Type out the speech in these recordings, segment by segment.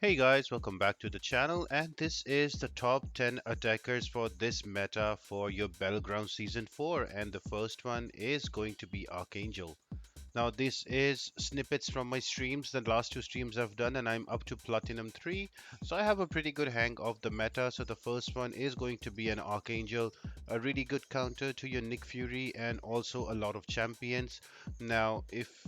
Hey guys, welcome back to the channel, and this is the top 10 attackers for this meta for your Battleground Season 4, and the first one is going to be Archangel. Now this is snippets from my streams, the last two streams I've done, and I'm up to Platinum 3, so I have a pretty good hang of the meta. So the first one is going to be an Archangel, a really good counter to your Nick Fury and also a lot of champions. Now if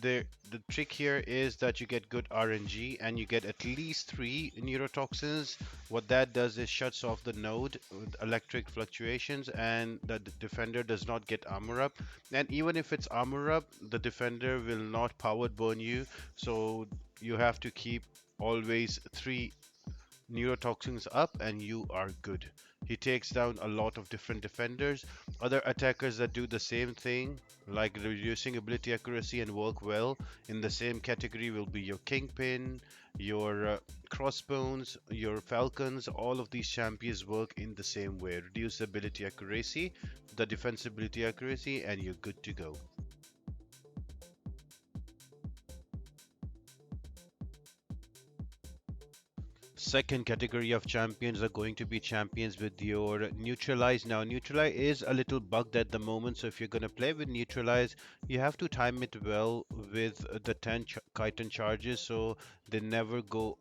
the trick here is that you get good RNG and you get at least three neurotoxins. What that does is shuts off the node with electric fluctuations, and the defender does not get armor up. And even if it's armor up, the defender will not power burn you. So you have to keep always three neurotoxins up and you are good. He takes down a lot of different defenders. Other attackers that do the same thing, like reducing ability accuracy and work well in the same category, will be your Kingpin, your Crossbones, your Falcons. All of these champions work in the same way. Reduce ability accuracy, the defensibility accuracy, and you're good to go. Second category of champions are going to be champions with your neutralize. Now neutralize is a little bugged at the moment, so if you're going to play with neutralize, you have to time it well with the 10 chitin charges, so they never go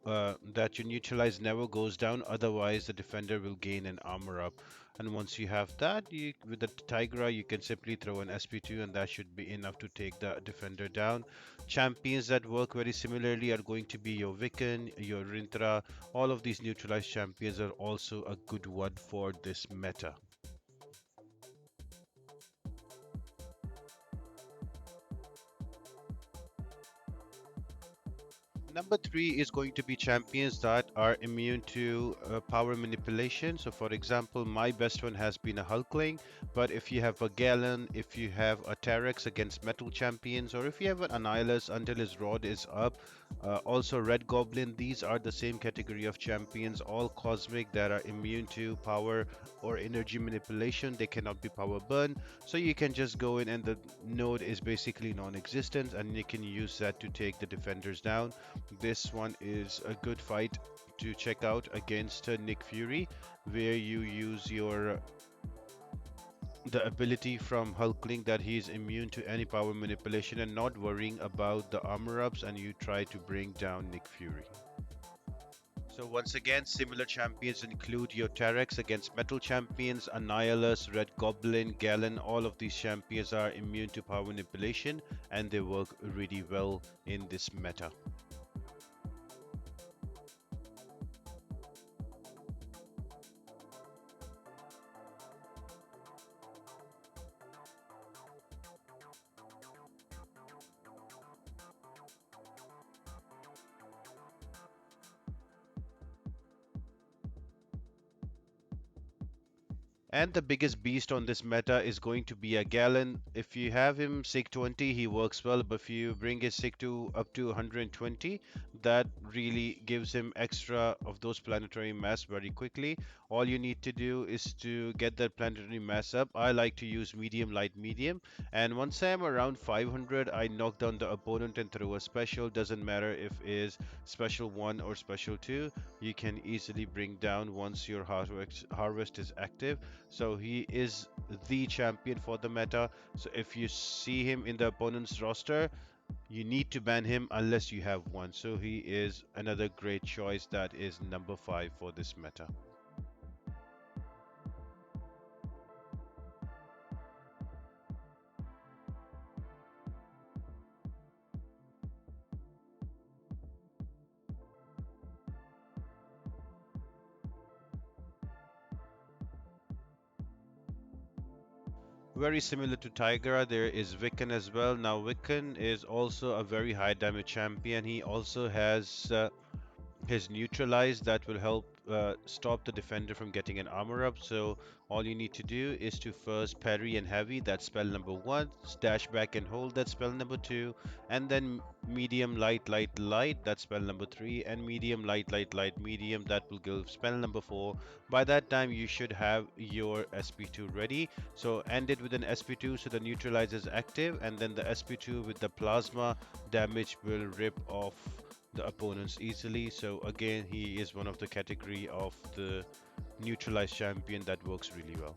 that your neutralize never goes down, otherwise the defender will gain an armor up. And once you have that, you with the Tigra you can simply throw an SP2 and that should be enough to take the defender down. Champions that work very similarly are going to be your Wiccan, your Rintra. All of these neutralized champions are also a good one for this meta. Number three is going to be champions that are immune to power manipulation. So, for example, my best one has been a Hulkling, but if you have a Gallon, if you have a Terex against metal champions, or if you have an Annihilus until his rod is up, also Red Goblin, these are the same category of champions, all cosmic that are immune to power or energy manipulation. They cannot be power burn, so you can just go in and the node is basically non-existent, and you can use that to take the defenders down. This one is a good fight to check out against Nick Fury, where you use your the ability from Hulkling that he is immune to any power manipulation and not worrying about the armor ups, and you try to bring down Nick Fury. So once again, similar champions include your Terex against metal champions, Annihilus, Red Goblin, Gallon. All of these champions are immune to power manipulation and they work really well in this meta. And the biggest beast on this meta is going to be a Gallon. If you have him Sig 20, he works well, but if you bring his Sig to up to 120, that really gives him extra of those planetary mass very quickly. All you need to do is to get that planetary mass up. I like to use medium, light, medium, and once I'm around 500, I knock down the opponent and throw a special. Doesn't matter if is special 1 or special 2, you can easily bring down once your harvest is active. So he is the champion for the meta. So if you see him in the opponent's roster, you need to ban him unless you have one. So he is another great choice. That is number 5 for this meta. Very similar to Tigra, there is Wiccan as well. Now Wiccan is also a very high damage champion. He also has his neutralize that will help stop the defender from getting an armor up. So all you need to do is to first parry and heavy, that's spell number 1, dash back and hold, that's spell number 2, and then medium light light light, that's spell number 3, and medium light light light medium, that will give spell number 4. By that time you should have your SP2 ready, so end it with an SP2 so the neutralize is active, and then the SP2 with the plasma damage will rip off the opponents easily. So again, he is one of the category of the neutralized champion that works really well.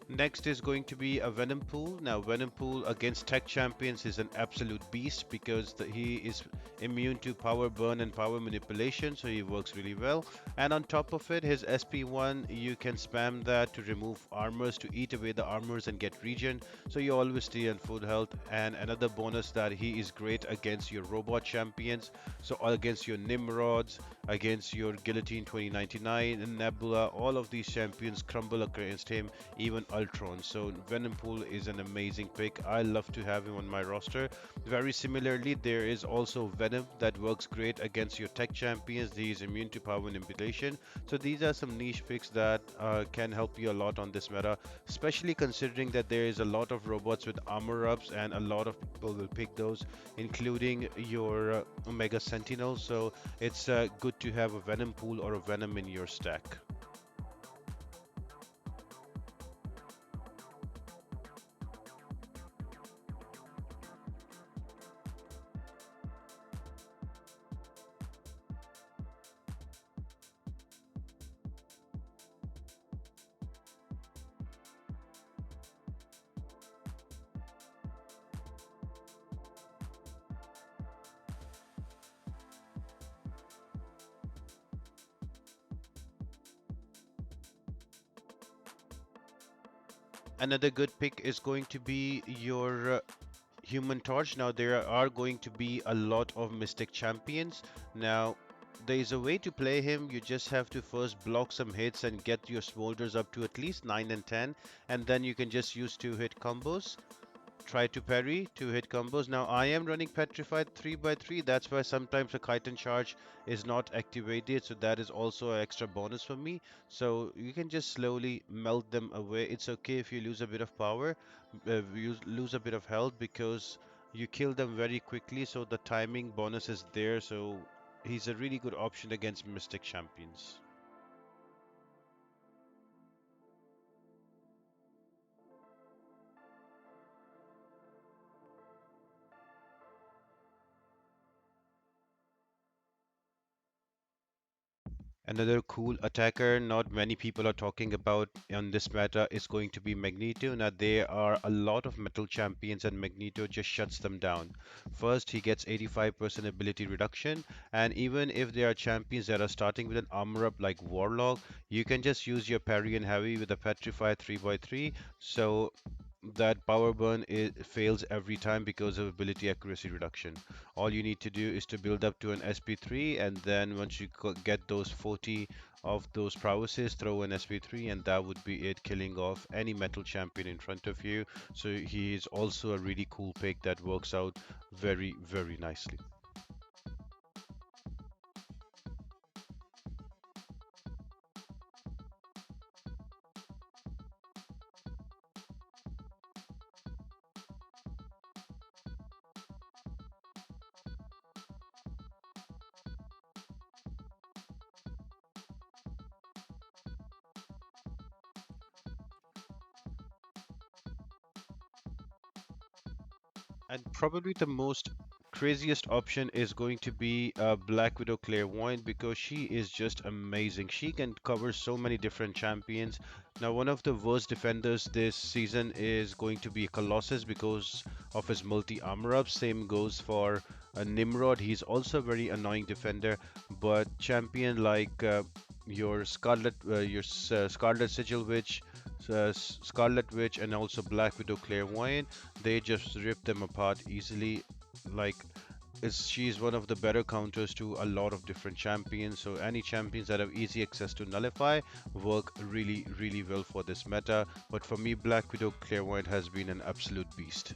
Next is going to be a Venom pool. Now, Venom pool against tech champions is an absolute beast because he is immune to power burn and power manipulation, so he works really well. And on top of it, his SP1, you can spam that to remove armors, to eat away the armors and get regen, so you always stay on full health. And another bonus that he is great against your robot champions, so against your Nimrods, against your Guillotine 2099 and Nebula, all of these champions crumble against him, even Ultron. So Venompool is an amazing pick. I love to have him on my roster. Very similarly, there is also Venom that works great against your tech champions. He is immune to power manipulation. So these are some niche picks that can help you a lot on this meta, especially considering that there is a lot of robots with armor ups and a lot of people will pick those, including your Omega Sentinel. So it's good to have a Venom pool or a Venom in your stack. Another good pick is going to be your Human Torch. Now, there are going to be a lot of Mystic champions. Now, there is a way to play him. You just have to first block some hits and get your smolders up to at least 9 and 10, and then you can just use 2-hit combos. Try to parry, 2-hit combos. Now I am running petrified 3 by 3. That's why sometimes a chitin charge is not activated, so that is also an extra bonus for me. So you can just slowly melt them away. It's okay if you lose a bit of power, you lose a bit of health, because you kill them very quickly, so the timing bonus is there. So he's a really good option against Mystic champions. Another cool attacker not many people are talking about on this meta is going to be Magneto. Now, there are a lot of metal champions, and Magneto just shuts them down. First, he gets 85% ability reduction, and even if there are champions that are starting with an armor up like Warlock, you can just use your parry and heavy with a Petrify 3 by 3. So that power burn fails every time because of ability accuracy reduction. All you need to do is to build up to an SP3, and then once you get those 40 of those prowesses, throw an SP3, and that would be it, killing off any metal champion in front of you. So he is also a really cool pick that works out very, very nicely. And probably the most craziest option is going to be Black Widow Clairvoyant, because she is just amazing. She can cover so many different champions. Now, one of the worst defenders this season is going to be Colossus because of his multi armor up. Same goes for Nimrod. He's also a very annoying defender, but champion like your Scarlet Sigil Witch, Scarlet Witch, and also Black Widow Clairvoyant, they just rip them apart easily. Like, she's one of the better counters to a lot of different champions. So any champions that have easy access to nullify work really, really well for this meta. But for me, Black Widow Clairvoyant has been an absolute beast.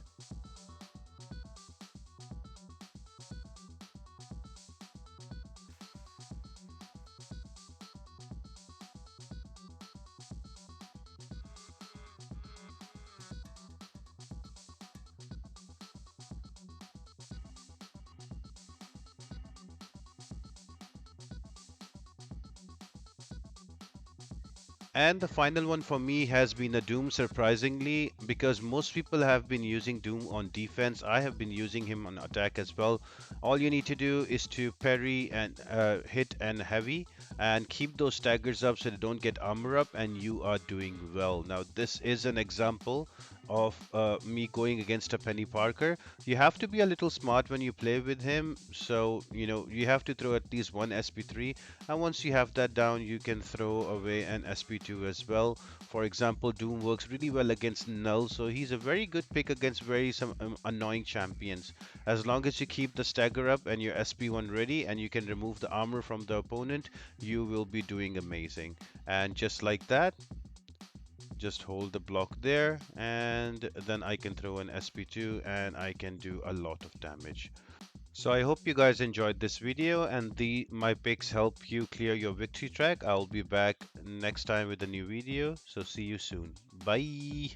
And the final one for me has been a Doom, surprisingly, because most people have been using Doom on defense. I have been using him on attack as well. All you need to do is to parry and hit and heavy and keep those staggers up so they don't get armor up, and you are doing well. Now, this is an example of me going against a Penny Parker. You have to be a little smart when you play with him, so you have to throw at least one SP3, and once you have that down, you can throw away an SP2 as well. For example, Doom works really well against Null, so he's a very good pick against very some annoying champions. As long as you keep the stagger up and your SP1 ready, and you can remove the armor from the opponent, you will be doing amazing. And just like that, just hold the block there, and then I can throw an SP2 and I can do a lot of damage. So I hope you guys enjoyed this video, and the my picks help you clear your victory track. I'll be back next time with a new video. So see you soon. Bye.